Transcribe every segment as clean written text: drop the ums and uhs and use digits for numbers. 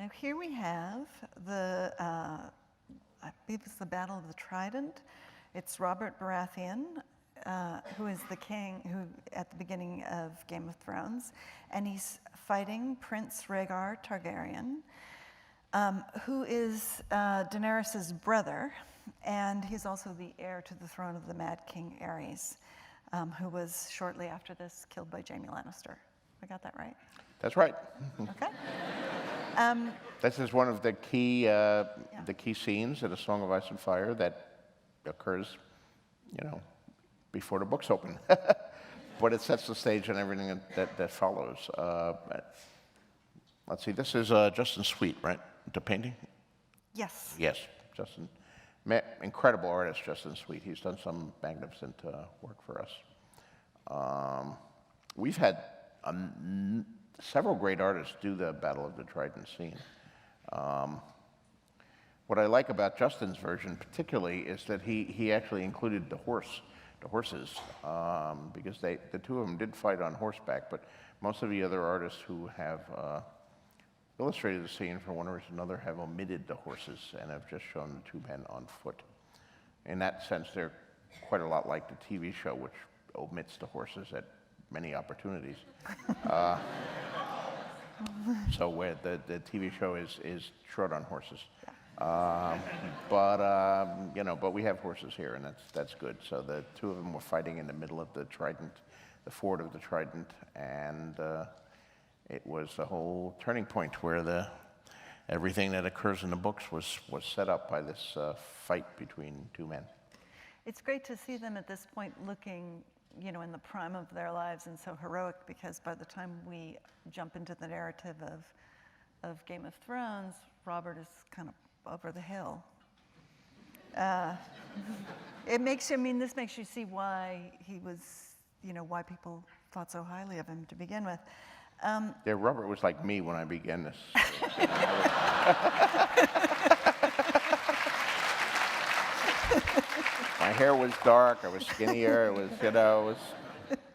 Now here we have the, I believe it's the Battle of the Trident. It's Robert Baratheon, who is the king who at the beginning of Game of Thrones, and he's fighting Prince Rhaegar Targaryen, who is Daenerys' brother, and he's also the heir to the throne of the Mad King Aerys, who was shortly after this killed by Jaime Lannister. I got that right? That's right. Okay. This is one of the key scenes in A Song of Ice and Fire that occurs, before the books open. But it sets the stage and everything that follows. Let's see, this is Justin Sweet, right? The painting? Yes. Yes, Justin. Incredible artist, Justin Sweet. He's done some magnificent work for us. We've had several great artists do the Battle of the Trident scene. What I like about Justin's version particularly is that he actually included the horses, because the two of them did fight on horseback, but most of the other artists who have illustrated the scene for one reason or another have omitted the horses and have just shown the two men on foot. In that sense, they're quite a lot like the TV show, which omits the horses at many opportunities. So where the TV show is short on horses. But we have horses here, and that's good. So the two of them were fighting in the middle of the Trident, the ford of the Trident, and it was a whole turning point where everything that occurs in the books was set up by this fight between two men. It's great to see them at this point looking, in the prime of their lives and so heroic, because by the time we jump into the narrative of Game of Thrones, Robert is kind of over the hill. This makes you see why he was, why people thought so highly of him to begin with. Yeah, Robert was like me when I began this. My hair was dark, I was skinnier,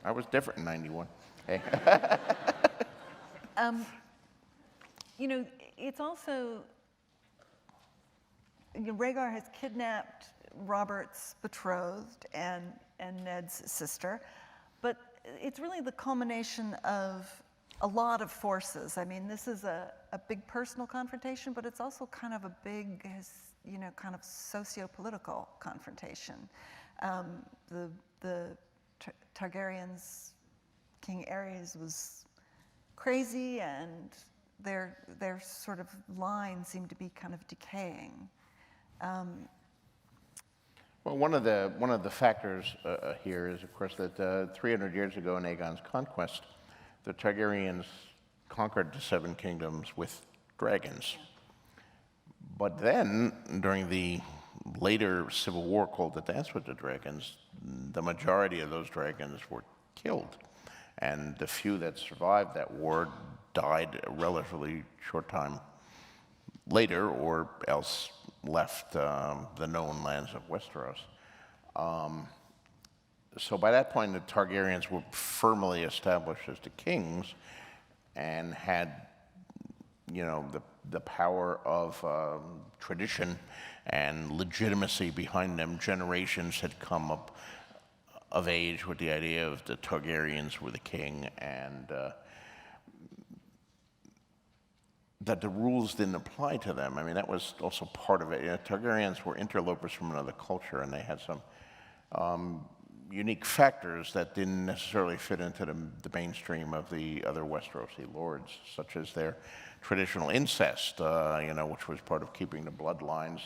I was different in '91. Hey. It's also, Rhaegar has kidnapped Robert's betrothed and Ned's sister, but it's really the culmination of a lot of forces. I mean, this is a big personal confrontation, but it's also kind of a big, kind of socio-political confrontation. The Targaryens, King Aerys was crazy, and their sort of line seemed to be kind of decaying. Well, one of the factors here is, of course, that 300 years ago in Aegon's conquest, the Targaryens conquered the Seven Kingdoms with dragons. But then, during the later civil war called the Dance with the Dragons, the majority of those dragons were killed. And the few that survived that war died a relatively short time later, or else left the known lands of Westeros. So by that point, the Targaryens were firmly established as the kings and had, the power of tradition and legitimacy behind them. Generations had come up of age with the idea of the Targaryens were the king, and that the rules didn't apply to them. I mean, that was also part of it. Targaryens were interlopers from another culture, and they had some unique factors that didn't necessarily fit into the mainstream of the other Westerosi lords, such as their traditional incest, which was part of keeping the bloodlines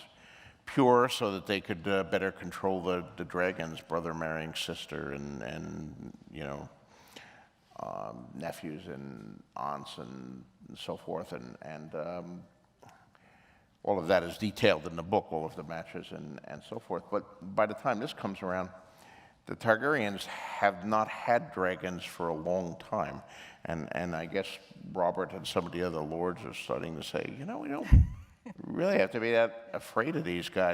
pure so that they could better control the dragons, brother marrying sister, and nephews and aunts and so forth, and all of that is detailed in the book, all of the matches and so forth. But by the time this comes around, the Targaryens have not had dragons for a long time, and I guess Robert and some of the other lords are starting to say, we don't really have to be that afraid of these guys.